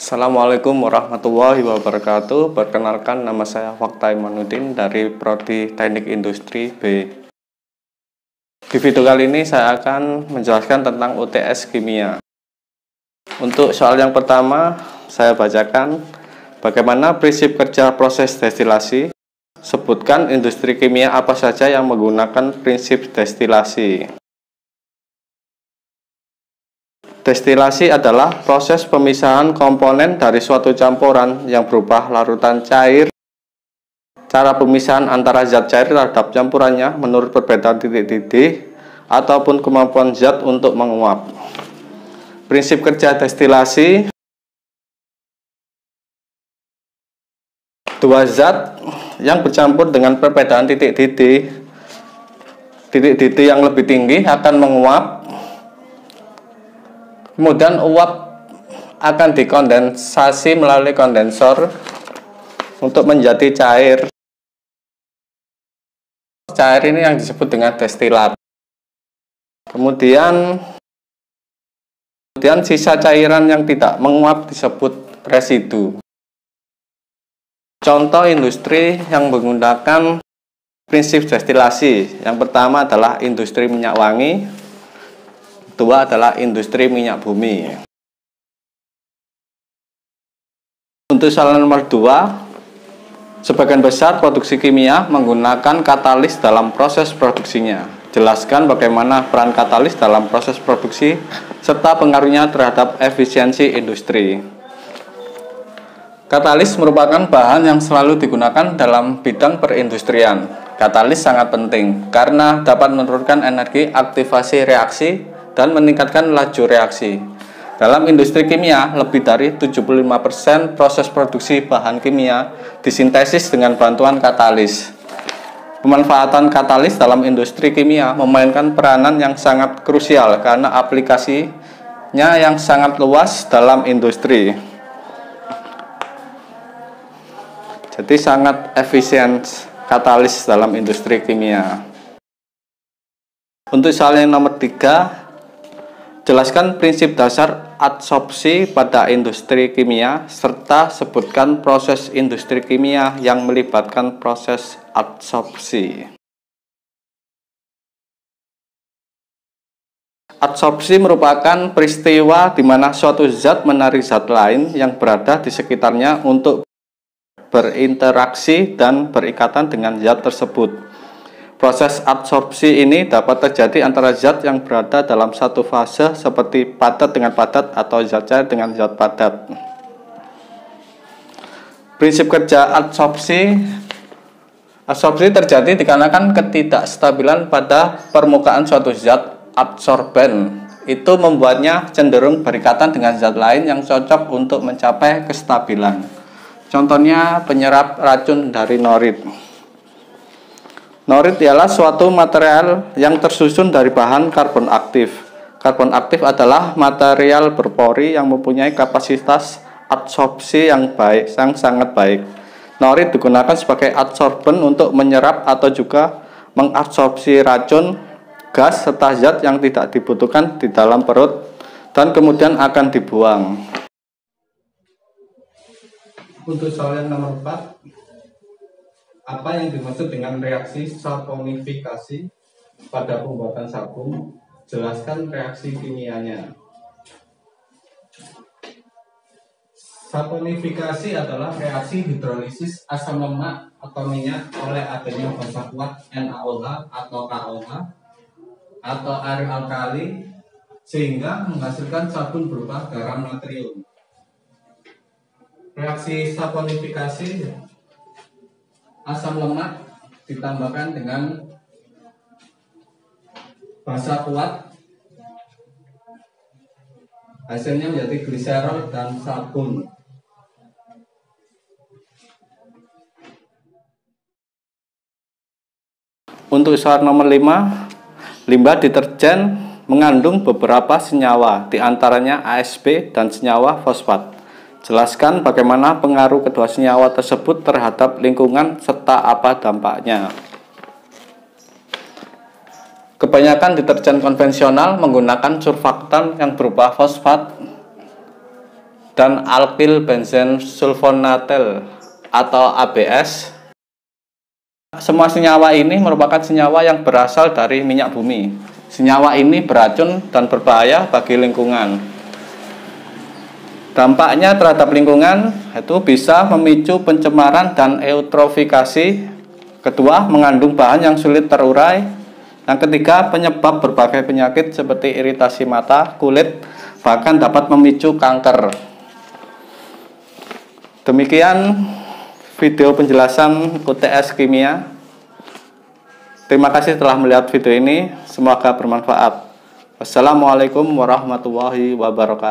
Assalamualaikum warahmatullahi wabarakatuh. Perkenalkan, nama saya Fakta Imanuddin dari Prodi Teknik Industri B. Di video kali ini saya akan menjelaskan tentang UTS Kimia. Untuk soal yang pertama, saya bacakan bagaimana prinsip kerja proses destilasi. Sebutkan industri kimia apa saja yang menggunakan prinsip destilasi. Destilasi adalah proses pemisahan komponen dari suatu campuran yang berupa larutan cair. Cara pemisahan antara zat cair terhadap campurannya menurut perbedaan titik didih ataupun kemampuan zat untuk menguap. Prinsip kerja destilasi: dua zat yang bercampur dengan perbedaan titik didih yang lebih tinggi akan menguap. Kemudian uap akan dikondensasi melalui kondensor untuk menjadi cair. Cair ini yang disebut dengan destilat. Kemudian sisa cairan yang tidak menguap disebut residu. Contoh industri yang menggunakan prinsip destilasi. Yang pertama adalah industri minyak wangi. Kedua adalah industri minyak bumi. Untuk soal nomor 2, sebagian besar produksi kimia menggunakan katalis dalam proses produksinya. Jelaskan bagaimana peran katalis dalam proses produksi serta pengaruhnya terhadap efisiensi industri. Katalis merupakan bahan yang selalu digunakan dalam bidang perindustrian. Katalis sangat penting karena dapat menurunkan energi aktivasi reaksi dan meningkatkan laju reaksi. Dalam industri kimia, lebih dari 75% proses produksi bahan kimia disintesis dengan bantuan katalis. Pemanfaatan katalis dalam industri kimia memainkan peranan yang sangat krusial karena aplikasinya yang sangat luas dalam industri. Jadi sangat efisien katalis dalam industri kimia. Untuk soal yang nomor 3, jelaskan prinsip dasar adsorpsi pada industri kimia, serta sebutkan proses industri kimia yang melibatkan proses adsorpsi. Adsorpsi merupakan peristiwa di mana suatu zat menarik zat lain yang berada di sekitarnya untuk berinteraksi dan berikatan dengan zat tersebut. Proses adsorpsi ini dapat terjadi antara zat yang berada dalam satu fase seperti padat dengan padat atau zat cair dengan zat padat. Prinsip kerja adsorpsi terjadi dikarenakan ketidakstabilan pada permukaan suatu zat adsorben. Itu membuatnya cenderung berikatan dengan zat lain yang cocok untuk mencapai kestabilan. Contohnya penyerap racun dari norit. Norit ialah suatu material yang tersusun dari bahan karbon aktif. Karbon aktif adalah material berpori yang mempunyai kapasitas adsorpsi yang sangat baik. Norit digunakan sebagai adsorben untuk menyerap atau juga mengabsorpsi racun, gas, serta zat yang tidak dibutuhkan di dalam perut dan kemudian akan dibuang. Untuk soal yang nomor 4, apa yang dimaksud dengan reaksi saponifikasi pada pembuatan sabun? Jelaskan reaksi kimianya. Saponifikasi adalah reaksi hidrolisis asam lemak atau minyak oleh adanya basa kuat NaOH atau KOH atau air alkali sehingga menghasilkan sabun berupa garam natrium. Reaksi saponifikasi: asam lemak ditambahkan dengan basa kuat, hasilnya menjadi gliserol dan sabun. Untuk soal nomor 5, limbah deterjen mengandung beberapa senyawa, diantaranya ASP dan senyawa fosfat. Jelaskan bagaimana pengaruh kedua senyawa tersebut terhadap lingkungan serta apa dampaknya. Kebanyakan deterjen konvensional menggunakan surfaktan yang berupa fosfat dan alkyl benzen sulfonatel atau ABS. Semua senyawa ini merupakan senyawa yang berasal dari minyak bumi. Senyawa ini beracun dan berbahaya bagi lingkungan. Dampaknya terhadap lingkungan itu bisa memicu pencemaran dan eutrofikasi. Kedua, mengandung bahan yang sulit terurai. Yang ketiga, penyebab berbagai penyakit seperti iritasi mata, kulit, bahkan dapat memicu kanker. Demikian video penjelasan UTS Kimia. Terima kasih telah melihat video ini. Semoga bermanfaat. Wassalamualaikum warahmatullahi wabarakatuh.